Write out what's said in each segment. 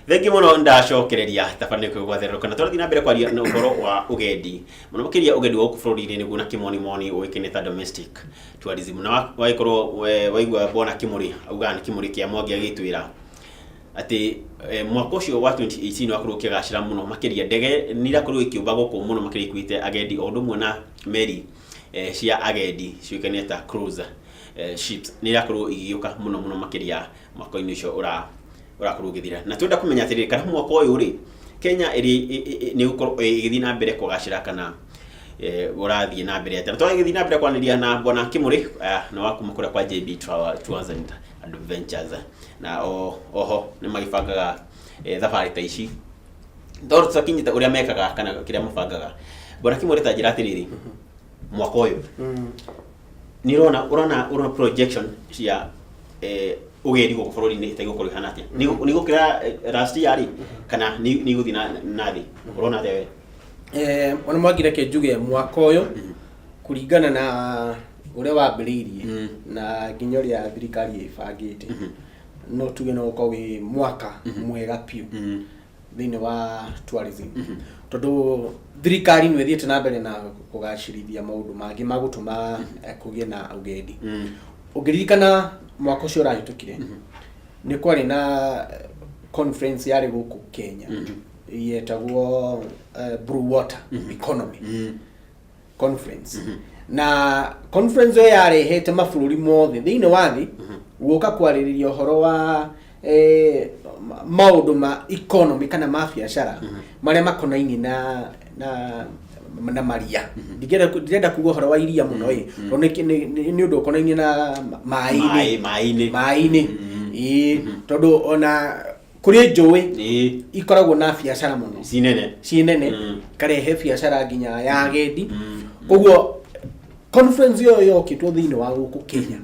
Thengi muno ndacokereria tabane kwa gwathero kana twathi na mbere kwaria na uhoro wa ugendi muno mukiria ugendi wa kufururi ni guna kimoni moni uikene ta domestic tourism na waikorwo waigwa bona kimuri auga ni kimuri kia mwangi agitwira ati mwaka ucio wa 2018 wakorwo kigacira muno makiria ndege nirakorwo ikiumba guku muno makiria ikuite agendi o ndumwe na meri cia agendi ciukene ta cruiser ships nirakorwo igiuka muno makiria mwaka-ini ucio urakorwo githira na twenda kumenya atiri kana mwaka uyu ri Kenya iri ni gukorwo igithii na mbere kugacira kana urathii na mbere atira twagithii na mbere kwaniria na bona kimuri na wakuma kuria kwa JB Tours and Adventures na oho ni magibangaga thabari ta ici ndoro tsakinyita uria mekaga kana kiria mabangaga bona kimuri ta njira atiriri mwaka uyu ni urona projection cia ugendi guku bururi-ini itaigukorwo ihana atia ni gukira last year kana ni guthi na thi urona atia we ona mwagire ke njuge mwaka uyu kuringana na uria wambiriirie na nginya uria thirikari ibangite no tuge no ukorwo mwaka mwega piu thini wa tourism tondu thirikari nĩ thiĩte na mbere na kugacirithia maundu mangi magutuma kugie na ugendi ugiririkana mwaka ucio urahitukire ni kwari na conference yari guku Kenya yetagwo Blue Water Economy conference na conference yo yarehete mabũrũri mothe thĩinĩ wa thĩ guka kwarĩrĩria ũhoro wa maundu ma economy kana ma biacara maria makonainie na maria ndigenda kuga ũhoro wa iria muno ni undu ukonainie na maĩ-inĩ tondu ona kuri njũĩ ikoragwo na biacara muno cinene karehe biacara nginya ya agendi koguo conference yo yokitwo thĩinĩ wa guku Kenya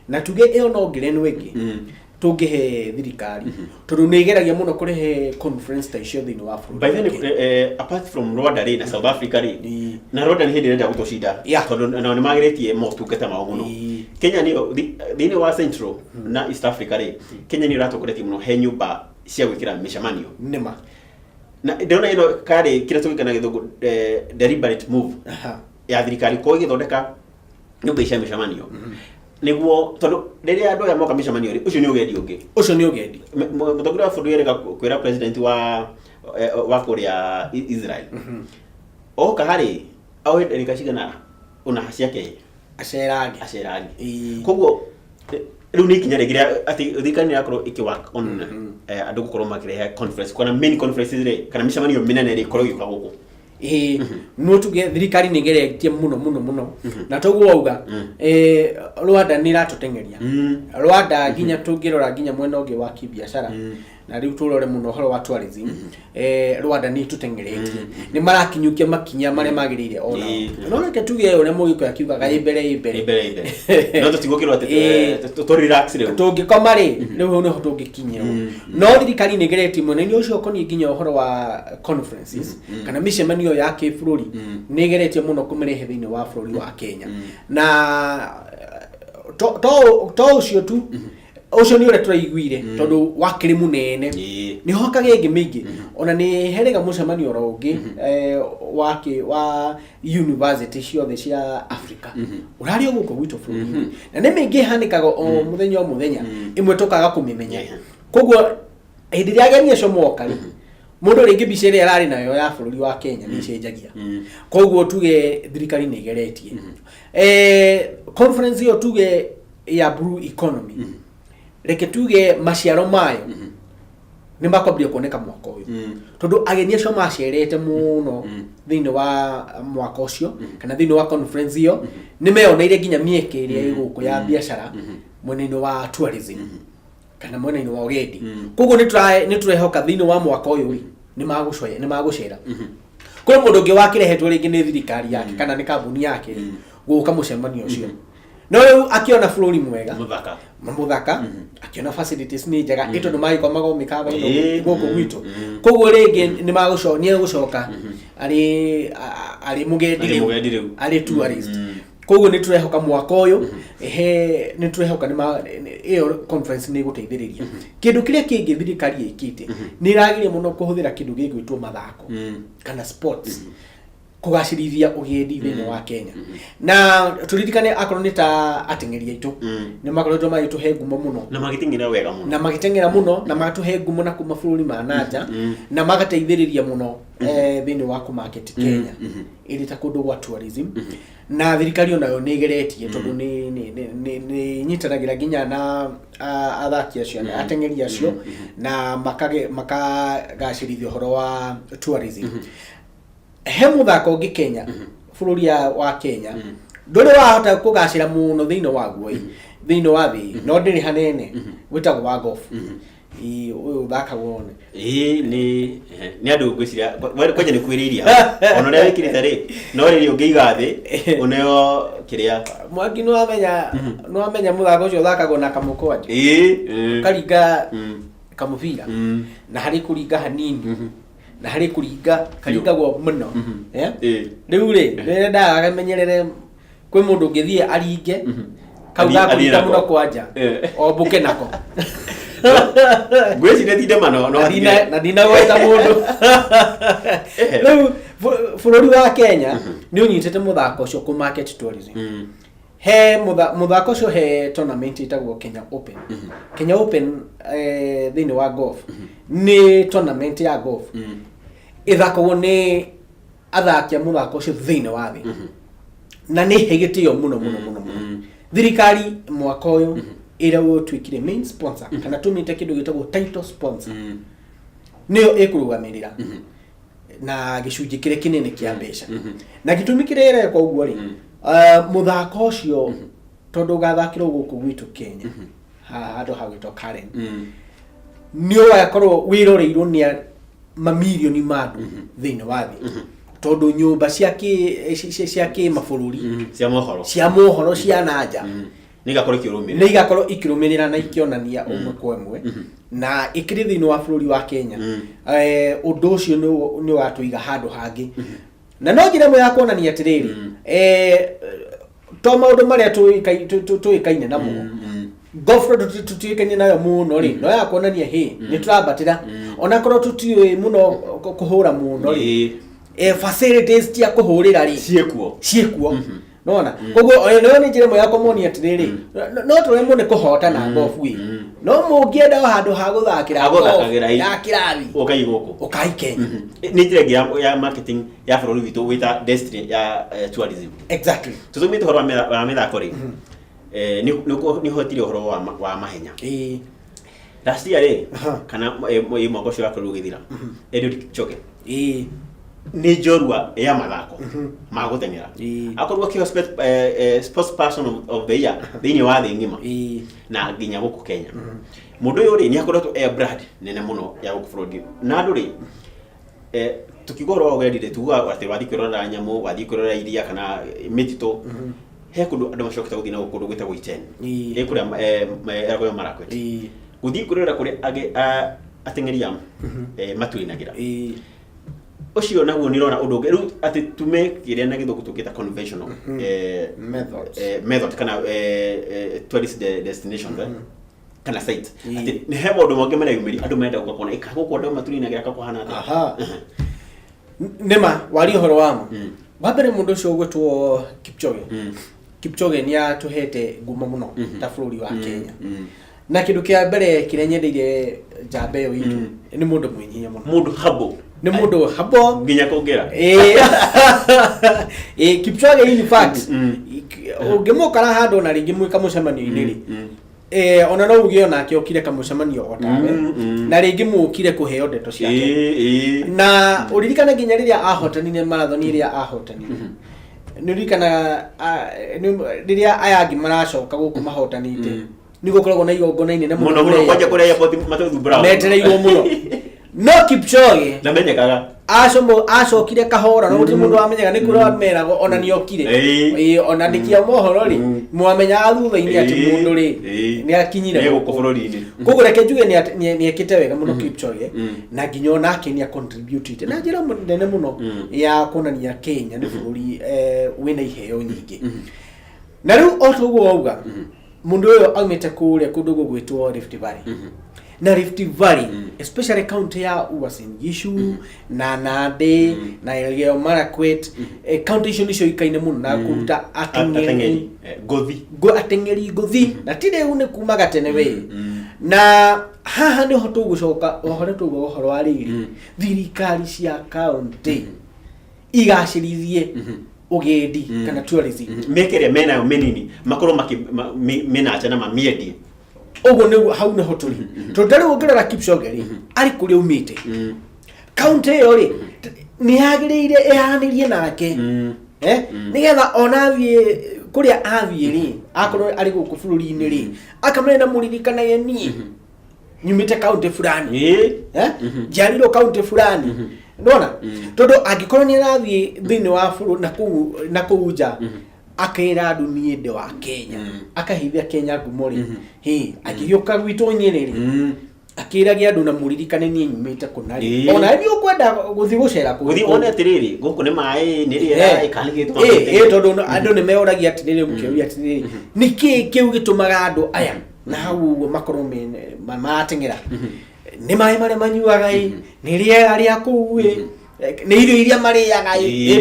na tuge ĩyo no ngerenwa ĩngĩ tungihe thirikari tondu nĩ igeragia muno kurehe conference ta icio thĩinĩ wa bũrũri. By the way, apart from Rwanda na South Africa na Rwanda ni hindi renda gutocinda tondu na ni magiritie motungata mao muno. Kenya ni thĩinĩ wa Central na East Africa Kenya ni ratokoretie muno he nyumba cia gwikira mishamanio nima na ndona ino kari kira tugikana githungu deliberate move ya thirikari ko igithondeka nyumba cia mishamanio niguo tondu riria andu aya moka mishamanio ri ucio ni ugendi mutongoria wa bũrũri ereka kwira president wa kuria Israel oka hari au erika cigana una ciake aceragi koguo riu ni kinya rigira ati thirikari ni yakorwo ikiwork on andu gukorwo makirehe conference kana main conferences ri kana mishamanio minene ri korwo yuka guku no tuge thirikari nĩ geretie muno na toguo auga Rwanda nĩ ratutengeria Rwanda nginya tungirora nginya mwena ungi wa kibiashara na riu turore muno horo wa tourism Rwanda nĩ tutengeretie nĩ marakinyukia makinya maria magirire ona no reke tuge uria mugiko yakiugaga ibere no tutigukirwo ati to relax riu tungikoma ri riu no tungikinyira no thirikari nĩ geretie mwena-inĩ ũcio ũkoniĩ nginya uhoro wa conferences kana mishemanio ya kĩbũrũri nĩ geretie muno kũmĩrehe thĩinĩ wa bũrũri wa Kenya na to ucio tu ucio ni ure turaiguire tondu wakiri munene ni hokage ĩngĩ mĩingĩ ona ni herega mũcemanio ro ũngĩ wa university ciothe cia Africa urari ũguko gwitũ bũrũri na nĩ mĩingĩ hanikaga o muthenya imwe tukaga kũmĩmenya koguo hĩndĩ ĩrĩa ageni acio moka mundu ringi bica ĩrĩa arari nayo ya bũrũri wa Kenya ni cenjagia koguo tuge thirikari nĩ geretie conference yo tuge ya Blue Economy reke tuge maciaro mayo nĩ makwambia kuoneka mwaka uyu tondu ageni acio macerete muno thĩinĩ wa mwaka ucio kana thĩinĩ wa conference iyo nĩ meoneire nginya mieke ĩrĩa ĩgũkũ ya biacara mwena-inĩ wa tourism kana mwena-inĩ wa ugendi koguo nĩ turehoka thĩinĩ wa mwaka uyu nĩ magucera kuri mundu ũngĩ wakirehetwo rĩngĩ nĩ thirikari yake kana nĩ kambuni yake gũka mũcemanio ũcio no riu akiona bũrũri mwega muthaka akiona facilities ni njega ito nĩ magĩkomaga mĩkawa ĩno gũkũ gwitũ koguo rĩngĩ nĩ gũcoka arĩ mugendi rĩu arĩ tourist koguo ni turehoka mwaka uyu he ni turehoka ni iyo conference ni guteithiriria kindu kiria kingi thirikari ikite ni iragiria muno kuhuthira kindu gigwitwo mathako kana sports kugacirithia ugendi thini wa Kenya na turirikane akorwo ni ta ateng'eri aitu ni makoretwo magituhe ngumo muno na magiteng'era wega muno na magatuhe ngumo na kuma bururi ma nanja na magateithiriria muno thini wa ku market Kenya iri ta kundu gwa tourism na thirikari onayo ni igeretie tondu ni nyitanagira ginya na athaki acio na ateng'eri acio na makagacirithia horo wa tourism he muthako ngi Kenya bururi wa Kenya nduri wahota kugacira muno thiini wa guo thiini wa thi no ndiri hanene witagwo wa golf uyu thakagwo ni andu ngwiciria kwanja ni kwiriria ona ria wikirite ri no riri ungiiga thi uneyo kiria mwangi no amenya muthako ucio thakagwo na kamukwaji karinga kamuvira na hari kuringa hanini na hari kuringa karingagwo muno riu ri nda akamenyerere kwi mundu ngithie aringe kauga kuringa muno kwanja o buke nako gweci tinde mano no na dina gweta mundu riu bururi wa Kenya ni unyitete muthako ucio ku market tourism he muthako ucio he tournament itagwo Kenya Open Kenya Open thini wa golf ni tournament ya golf ithakagwo ni athakia muthako ucio thini wa thi na ni hegitio muno thirikari mwaka uyu ira twikire main sponsor kana tumite kindu gitagwo title sponsor niyo ikurugamirira na gicunji kire kinene kia mbeca na gitumi kirere kwa uguo ri muthako ucio tondu gathakirwo guku gwitu Kenya handu hagwitwo Karen niyo yakorwo wiroreirwo ni mamilioni mandu thini wa thi tondu nyumba cia ki mabururi cia mohoro cia nanja nigakorwo ikirumirira na ikionania umwe kwa umwe na ikiri thini wa bururi wa Kenya undu ucio ni watuiga handu hangi na no njira ya kuonania atiriri to maundu maria tuikaine namo golf tutuikaine nayo muno ri no ya kuonania ni turabatira ona korwo tutiwe muno kuhura muno ri facilities tia kuhurira ri ciekuo nona koguo no ni njira ya kuonia atiriri no turemwo ni kuhota na golf wi no mungienda handu ha guthakira ya kirathi ukai guku ukai Kenya ni njira ya marketing ya bururi witu wita destiny ya tourism exactly tuthumite horo wa mithako ri ni hotire horo wa mahenya last year ri kana mwaka ucio wakorwo githira Eliud Choke ni jorua ya mathako maguteng'era akorwo ki sports person of the year thini wa thi ngima na nginya guku Kenya mundu uyu ri ni akoretwo brand nene muno ya guku burudi na andu ri tukigorwo wendire tuga ati wathi kwirora nyamu wathi kwirora iria kana mitito he kundu andu macokete guthi na kundu gwitagwo Iten kuria erago marakwet guthi kwirora kuria ateng'eri maturinagira ucio naguo nirona undu ngeru ati tume kiria na githuku tukita conventional method kana tourist destination kana site ati ni he maundu mangi mena yumiri andu menda gukona ikaguko andu maturinagira kakuhana ati nema wali horo wamo wabere mundu ucio gwetwo Kipchoge ni atuhete ngumo muno ta bururi wa Kenya na kindu kia mbere kiria nyendeire njambe yo itu ni mundu mwinyia muno mundu habo ni mundu habo nginya kongera Kipchoge in fact ungimukara handu na ringi mwika mucemanio-ini ri ona no ugio nake okire kamucemanio otawe na ringi mukire kuheo ndeto ciake na uririkana nginya riria ahotanire marathon iria ahotanire nirikana riria ayangi maracoka guku mahotanite ni gukoragwo na igongona inene muno kwanja kuria airport matuthu brown metereirwo muno no Kipchoge ndamenyekaga acokire kahora no guti mundu wamenyaga ni kura merago ona ni okire ona ndikia mohoro ri mwamenya athutha-ini ati mundu ri ni akinyire guku bururi-ini koguo reke njuge ni ekite wega muno Kipchoge na nginya onake ni contribute na njira nene muno ya kuonania Kenya ni bururi wina iheo nyingi na riu otugo wauga mundu uyo aumite kuria kundu gugwitwo Rift Valley na Rift Valley especially county ya Uasin Gishu na Nandi na Elgeyo Marakwet county icio ikaine muno na kuruta atengeri atengeri gothi na tire une kuma gatene we na haha ni hotu gucoka ohore tu ohoro wa riri thirikari cia county igacirithie ugendi kana tourism mekere mena menini makoro mena acha na mamiendie ogo ne hau ne hoturi to ndari wongerera Kipchoge ari kuri umite county yo ri ni yagirire ehanirie nake nigetha onathie kuria athie ri akorwo ari guku bururi-ini ri akamena muririkana ye ni nyumite county fulani jariro county fulani ndona todo agikorwo ni arathie thini wa buru na kuuja akaira andu nie nde wa Kenya akahithia Kenya ngumori agioka gwitu nyerere akiragia andu na muririkane nie nyumite kunari ona ni ukwenda guthi gucera guthi one atiriri guku ni mai ni riera ikanigitwo todo andu ni meoragia atiriri mukeuria atiriri niki kiu gitumaga andu aya na hau makorwo matengera ni mai mare manyuaga ni riera ria kuwe ni irio iria mariaga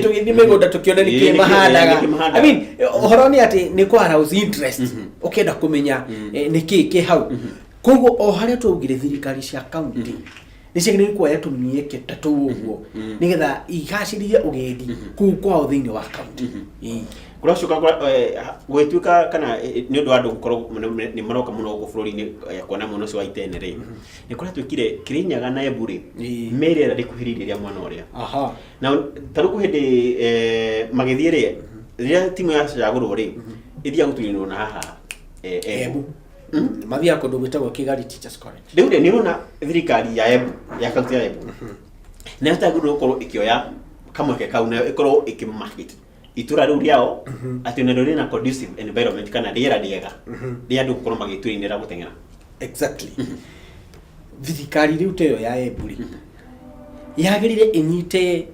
tugithi migunda tukiona ni ki mahandaga I mean horoni ati ni kwa arouse interest ukenda kumenya ni ki hau koguo o haria tugire thirikari cia county ni cigire kwa yetu mieke tatu uguo nigetha igaciririe ugendi ku kwao thiini wa county kuracoka gwituika kana ni undu andu gukorwo ni maroka muno guku bururi-ini kuona muno cio wa itene ri ni kuria twikire Kirinyaga na Embu ri merera rikuhiririe ria mwana uria na taruku hindi magithie ri ria timu ya cagurwo ri ithia guturinwo na haha Embu mathia kundu gwitagwo Kigali Teachers College riu ni rona thirikari ya Embu ya county ya Embu na tagurwo gukorwo ikioya kamweke kau na ikorwo ikimarket itura riu riao ati na ruri na conducive environment kana riera riega ria andu gukorwo magiturinira gutengera exactly thirikari riu teyo ya Embu yagirire inyite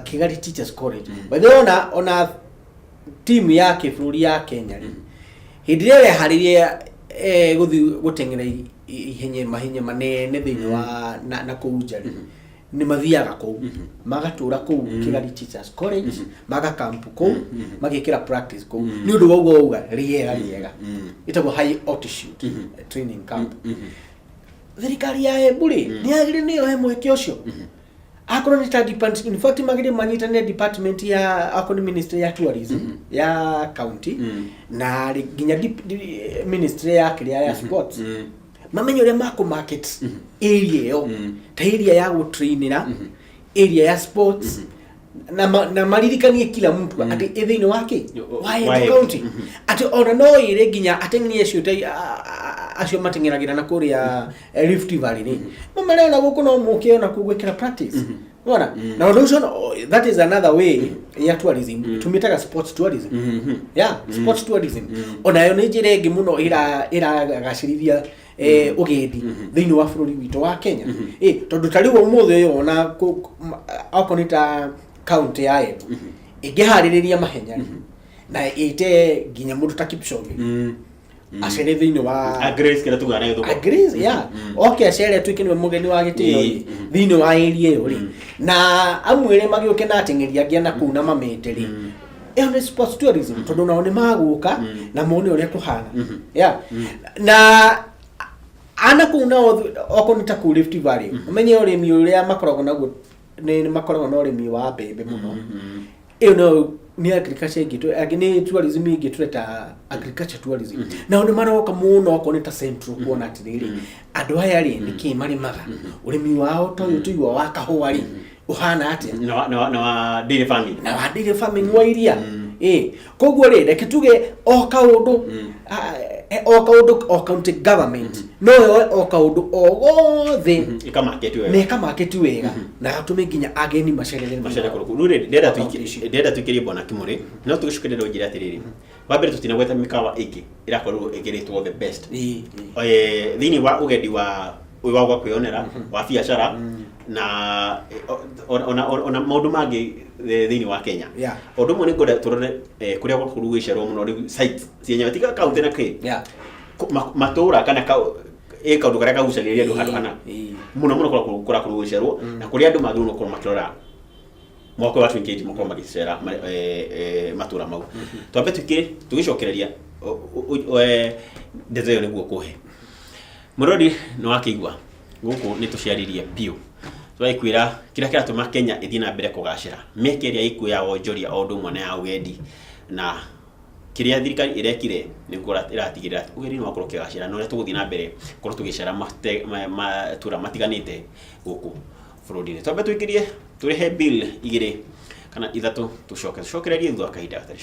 Kigali Teachers College by the way ona team ya kiburi ya Kenya hindi ria haririe guthi gutengera mahinya manene thiini wa na kuujari ni mathiaga kou magatura kou Kigali Teachers College magakampu kou magikira practice kou ni undu wauga uga riega itagwo high altitude training camp thirikari ya Embu ni yagire ni yo mweke ucio akorwo ni ta department in fact magire manyitane department ya akoni ministry ya tourism ya county na ginya ministry ya kiria ya sports mamenyo ria mako market area yo ta area ya gutrainira area ya sports na maririkanie kila mtu ati ithini wake why county ati ona no ire ginya ateng'enie cio acio mateng'eragira na kuria Rift Valley ni mamare na guku no muke na kugwekera practice Unaona? Na unaona that is another way ya tourism. Tumitaga sports tourism. Yeah, sports tourism. Onayo ni njira ingi muno ira gacirithia ugendi thiini wa bururi witu wa Kenya. Tondu tariu umuthe yo ona akonita county ya Embu. Ingihariria mahenya. Na ite ginya mundu ta Kipchoge. Acere thiini wa Grace kira tugana yo Grace yeah okay acere twikini mugeni wa gitio thiini wa area yo ri na amwire magioke na ateng'eria ngia na kuna mamete ri ni sports tourism tondu nao ni maguka na mone uria kuhana yeah na ana kuna okonita ku Rift Valley umenye urimi uria makoragwo naguo ni makoragwo na urimi wa mbembe muno no ni agriculture gitu agini tourism gitu ta agriculture tourism na ndo maroka muno okonita central kuona atiriri andu aya ri niki mari maga urimi wao to yutuigwa wa kahwari uhana atia na dairy farming wa iria koguo ri reke tuge o kaundu o county government no o kaundu o gothe ikamaketi wega na atume ginya ageni macerere kuruku rure ndenda tukirie bona kimuri no tugishukirirwo njira atiriri wambere tutina gweta mikawa ingi irakorwo igiritwo the best thiini wa ugendi wa gwa kwionera wa biashara na ona maundu mangi thiini wa Kenya undu mwe ni ngoda turore kuria kwa kurugisherwo muno ri site cienya tika kaunti na ki matura kana kaundu karia kagucagiriria andu handu hana muno kura kurugisherwo na kuria andu mathuno kura makirora mwako wa 28 mukoro magicera matura mau twambe tugicokereria ndezo niguo kuhe murodi no akigwa guku ni tuciaririe piu twaikwira kira kiratuma Kenya ithii na mbere kugacira meke iria ikuya wonjoria o ndu mwana ya ugendi na kiria thirikari irekire ni ngora iratigirira ugendi no akorwo kigacira no tuguthii na mbere korwo tugicera matura matiganite guku burudi twambe twikirie turihe bill igire kana ithatu tucokererie thwa kahinda gatari